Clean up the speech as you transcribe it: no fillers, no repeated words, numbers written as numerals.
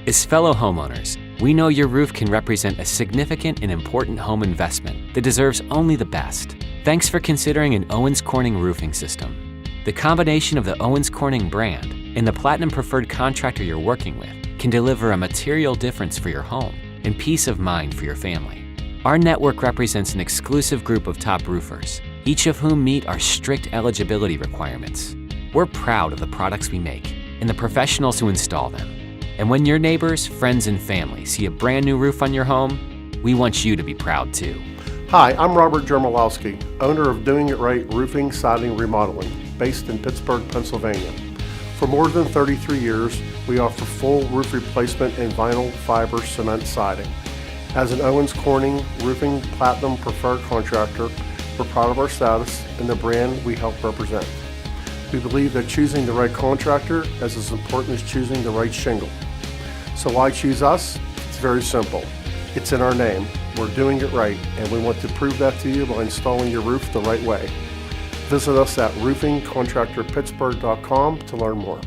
As fellow homeowners, we know your roof can represent a significant and important home investment that deserves only the best. Thanks for considering an Owens Corning roofing system. The combination of the Owens Corning brand and the Platinum Preferred contractor you're working with can deliver a material difference for your home and peace of mind for your family. Our network represents an exclusive group of top roofers, each of whom meet our strict eligibility requirements. We're proud of the products we make and the professionals who install them. And when your neighbors, friends, and family see a brand new roof on your home, we want you to be proud too. Hi, I'm Robert Jermolowski, owner of Doing It Right Roofing, Siding, Remodeling, based in Pittsburgh, Pennsylvania. For more than 33 years, we offer full roof replacement and vinyl fiber cement siding. As an Owens Corning Roofing Platinum Preferred contractor, we're proud of our status and the brand we help represent. We believe that choosing the right contractor is as important as choosing the right shingle. So why choose us? It's very simple. It's in our name. We're doing it right, and we want to prove that to you by installing your roof the right way. Visit us at roofingcontractorpittsburgh.com to learn more.